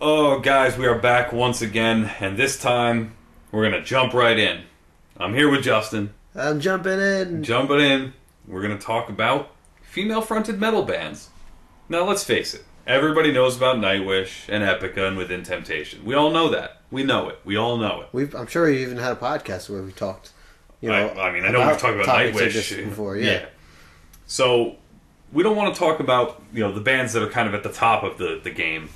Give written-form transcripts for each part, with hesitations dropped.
Oh, guys, we are back once again, and this time we're gonna jump right in. I'm here with Justin. I'm jumping in. Jumping in. We're gonna talk about female-fronted metal bands. Now, let's face it. Everybody knows about Nightwish and Epica and Within Temptation. We all know that. We know it. We all know it. I'm sure we even had a podcast where we talked. I know we've talked about Nightwish before. Yeah. So we don't want to talk about the bands that are kind of at the top of the game.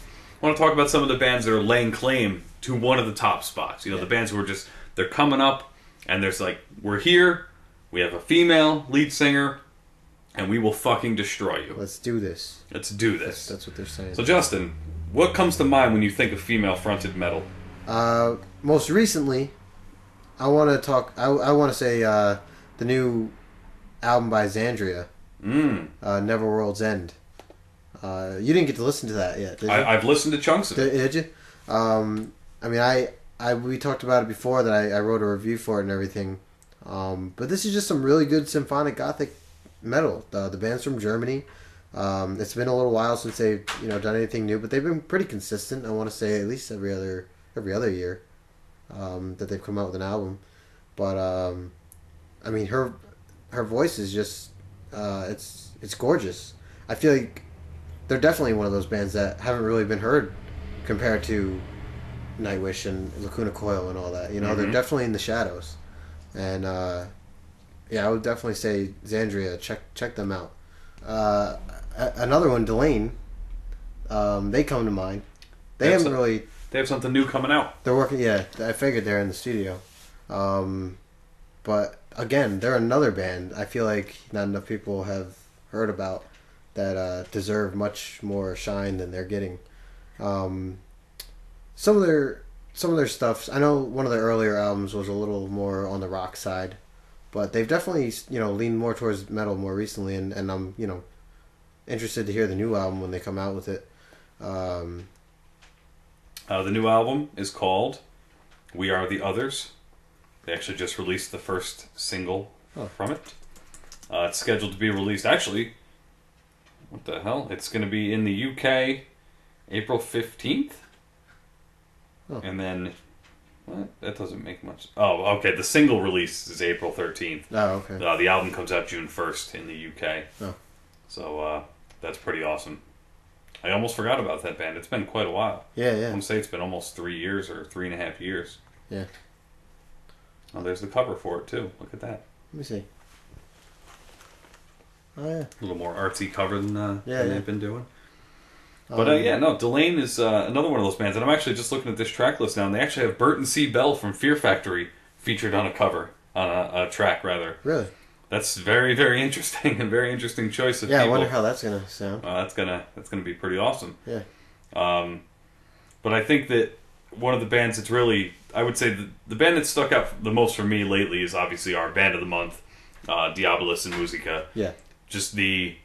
I want to talk about some of the bands that are laying claim to one of the top spots. The bands who are just, they're coming up, and there's like, we're here, we have a female lead singer, and we will fucking destroy you. Let's do this. Let's do this. That's what they're saying. So Justin, what comes to mind when you think of female-fronted metal? Most recently, I want to say the new album by Xandria, Neverworld's End. You didn't get to listen to that yet, did you? I've listened to chunks of it. Did you? We talked about it before that I wrote a review for it and everything. But this is just some really good symphonic gothic metal. The band's from Germany. It's been a little while since they've done anything new, but they've been pretty consistent. I want to say at least every other year that they've come out with an album. But her voice is just it's gorgeous. I feel like they're definitely one of those bands that haven't really been heard compared to Nightwish and Lacuna Coil and all that. They're definitely in the shadows. And I would definitely say Xandria, check them out. Another one, Delane, they come to mind. They have something new coming out. They're working, I figured they're in the studio. But again, they're another band I feel like not enough people have heard about that deserve much more shine than they're getting. Some of their stuff, I know one of their earlier albums was a little more on the rock side, but they've definitely leaned more towards metal more recently, and I'm interested to hear the new album when they come out with it. The new album is called We Are the Others. They actually just released the first single from it. It's scheduled to be released, actually, what the hell? It's going to be in the UK April 15th. Oh. And then, what? That doesn't make much. Oh, okay. The single release is April 13th. Oh, okay. The album comes out June 1st in the UK. Oh. So that's pretty awesome. I almost forgot about that band. It's been quite a while. Yeah. I want to say it's been almost 3 years or 3.5 years. Yeah. Oh, there's the cover for it, too. Look at that. Let me see. Oh, yeah. A little more artsy cover than they've been doing. But Delane is another one of those bands, and I'm actually just looking at this track list now, and they actually have Burton C. Bell from Fear Factory featured on a cover, on a track rather. Really? That's very, very interesting, and very interesting choice of people. I wonder how that's gonna sound. That's gonna be pretty awesome. Yeah. But I think that one of the bands that's really, I would say the band that stuck out the most for me lately is obviously our band of the month, Diabolus and Musica. Yeah. Just the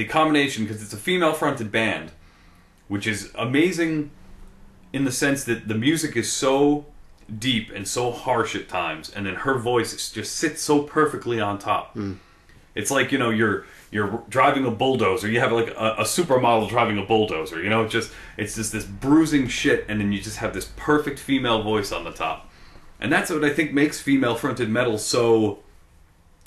combination, because it's a female-fronted band, which is amazing in the sense that the music is so deep and so harsh at times, and then her voice just sits so perfectly on top. Mm. It's like, you're driving a bulldozer. You have like a supermodel driving a bulldozer. It's just this bruising shit, and then you just have this perfect female voice on the top. And that's what I think makes female-fronted metal so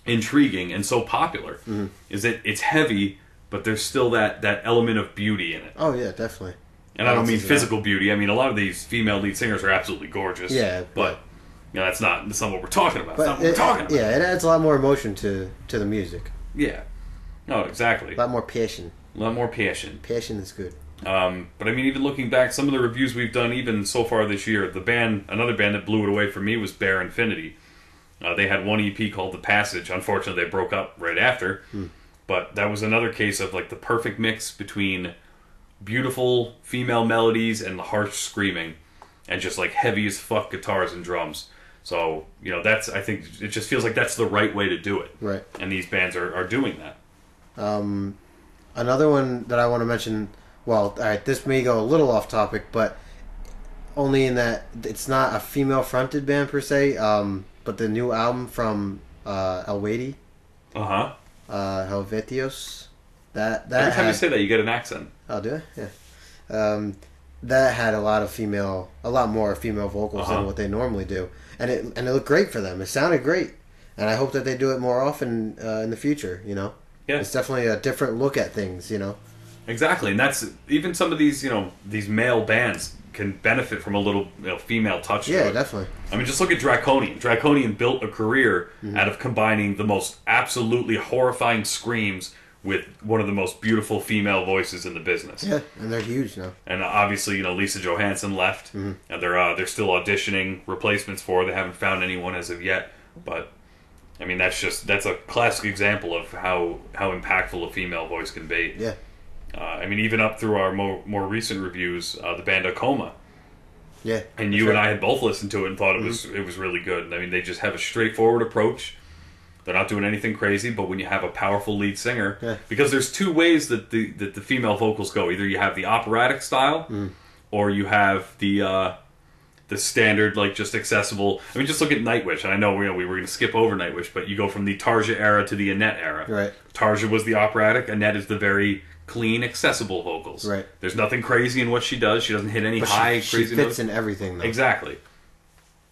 intriguing and so popular. Mm-hmm. Is that it's heavy, but there's still that element of beauty in it. Oh yeah, definitely. And I don't mean physical beauty. I mean, a lot of these female lead singers are absolutely gorgeous. Yeah, but that's not what we're talking about. That's not what we're talking about. Yeah, it adds a lot more emotion to the music. Yeah. No, exactly. A lot more passion. A lot more passion. Passion is good. But I mean, even looking back, some of the reviews we've done, even so far this year, another band that blew it away for me was Bare Infinity. They had one EP called The Passage. Unfortunately, they broke up right after. But that was another case of like the perfect mix between beautiful female melodies and the harsh screaming, and just like heavy as fuck guitars and drums. So I think it just feels like that's the right way to do it. Right. And these bands are doing that. Another one that I want to mention. Well, all right, this may go a little off topic, but only in that it's not a female-fronted band per se. But the new album from Elwady, Helvetios, that every time you say that, you get an accent. Oh, do I? Yeah. that had a lot more female vocals than what they normally do, and it looked great for them. It sounded great, and I hope that they do it more often in the future. You know, it's definitely a different look at things. You know, exactly, and that's even some of these these male bands can benefit from a little female touch. Yeah, to it. definitely. I mean, just look at Draconian. Draconian built a career out of combining the most absolutely horrifying screams with one of the most beautiful female voices in the business. Yeah, and they're huge now. And obviously, Lisa Johansson left, and they're still auditioning replacements for her. They haven't found anyone as of yet, but I mean, that's a classic example of how impactful a female voice can be. Yeah. I mean, even up through our more recent reviews, the band Acoma. Yeah. And you and I had both listened to it and thought it was really good. I mean, they just have a straightforward approach. They're not doing anything crazy, but when you have a powerful lead singer, because there's two ways that the female vocals go. Either you have the operatic style, or you have the standard, like, just accessible. I mean, just look at Nightwish. And I know we were going to skip over Nightwish, but you go from the Tarja era to the Annette era. Right. Tarja was the operatic. Annette is the very clean, accessible vocals. Right. There's nothing crazy in what she does. She doesn't hit any crazy she fits notes. in everything, though. Exactly.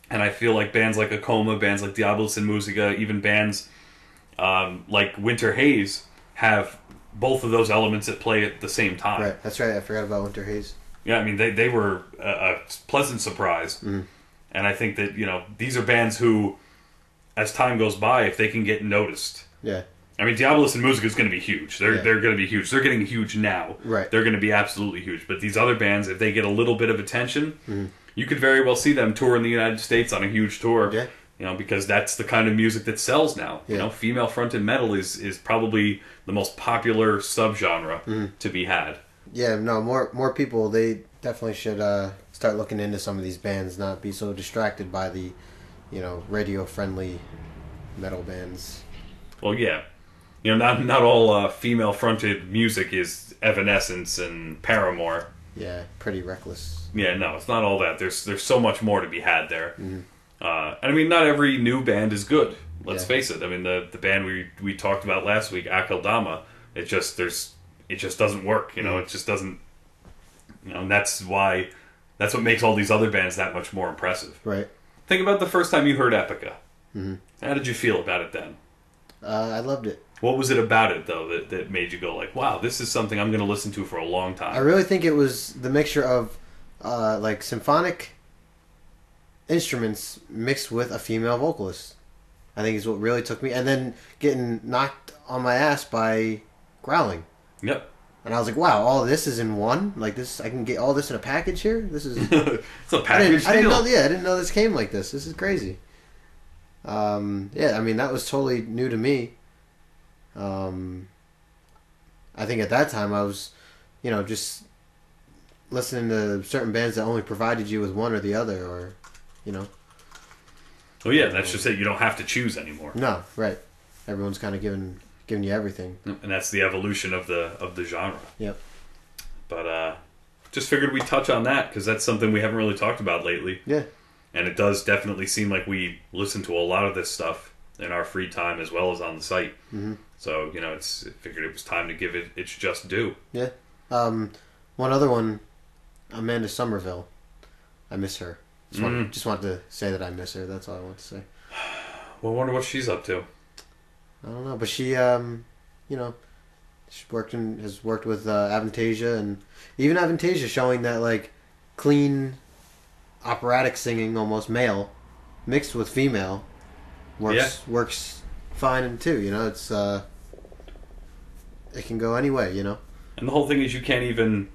And I feel like bands like Acoma, bands like Diabolus and Musica, even bands like Winter Haze have both of those elements at play at the same time. Right, that's right. I forgot about Winter Haze. Yeah, I mean, they were a pleasant surprise. And I think that, these are bands who, as time goes by, if they can get noticed. Yeah. I mean, Diabolus and Musica is going to be huge. They're going to be huge. They're getting huge now. Right. They're going to be absolutely huge. But these other bands, if they get a little bit of attention, you could very well see them tour in the United States on a huge tour. Yeah. Because that's the kind of music that sells now. Yeah. Female-fronted metal is probably the most popular subgenre to be had. Yeah, no, more people, they definitely should start looking into some of these bands, not be so distracted by the, radio-friendly metal bands. Well, yeah. Not all female-fronted music is Evanescence and Paramore. Yeah, Pretty Reckless. Yeah, no, it's not all that. There's so much more to be had there. And I mean, not every new band is good. Let's face it. I mean, the band we talked about last week, Akeldama, it just doesn't work. It just doesn't. And that's what makes all these other bands that much more impressive. Right. Think about the first time you heard Epica. How did you feel about it then? I loved it. What was it about it, though, that made you go like, wow, this is something I'm going to listen to for a long time? I really think it was the mixture of symphonic instruments mixed with a female vocalist. I think is what really took me. And then getting knocked on my ass by Growling. Yep. And I was like, wow, all this is in one? Like this, I can get all this in a package here? This is... It's a package deal. I didn't know this came like this. This is crazy. I mean, that was totally new to me. I think at that time I was, just listening to certain bands that only provided you with one or the other, or, Well, yeah, that's just it. You don't have to choose anymore. No, right. Everyone's kind of giving you everything. And that's the evolution of the genre. Yep. But just figured we'd touch on that, because that's something we haven't really talked about lately. Yeah. And it does definitely seem like we listen to a lot of this stuff in our free time as well as on the site. So, figured it was time to give it its just due. Yeah. One other one, Amanda Somerville. I miss her. Just wanted to say that I miss her. That's all I want to say. Well, I wonder what she's up to. I don't know, but she, she has worked with Avantasia, and even Avantasia showing that like clean operatic singing, almost male, mixed with female, works fine too. It's it can go any way. And the whole thing is, you can't even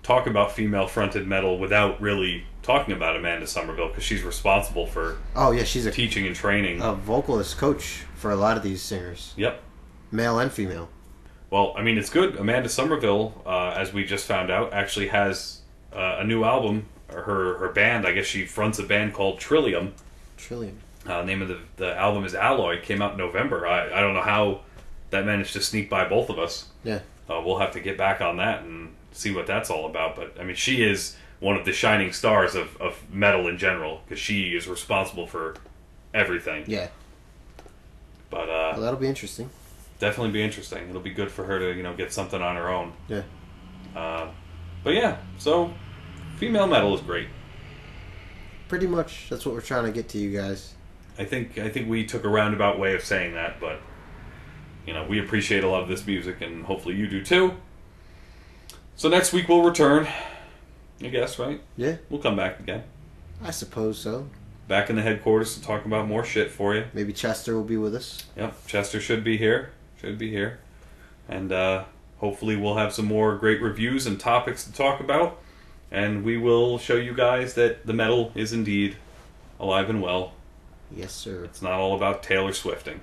talk about female-fronted metal without really talking about Amanda Somerville, because she's responsible for she's a teaching and training, a vocalist coach for a lot of these singers. Yep, male and female. Well, I mean, it's good. Amanda Somerville, as we just found out, actually has a new album. Her band, I guess she fronts a band called Trillium. Name of the album is Alloy. Came out in November. I don't know how that managed to sneak by both of us. Yeah. We'll have to get back on that and see what that's all about. But, I mean, she is one of the shining stars of metal in general, because she is responsible for everything. Yeah. But well, that'll be interesting. Definitely be interesting. It'll be good for her to get something on her own. Yeah. But yeah, so Female metal is great. Pretty much, that's what we're trying to get to you guys. I think we took a roundabout way of saying that, but we appreciate a lot of this music, and hopefully you do too. So next week we'll return, I guess, right? Yeah. We'll come back again. I suppose so. Back in the headquarters to talk about more shit for you. Maybe Chester will be with us. Yep, Chester should be here. And hopefully we'll have some more great reviews and topics to talk about. And we will show you guys that the metal is indeed alive and well. Yes, sir. It's not all about Taylor Swifting.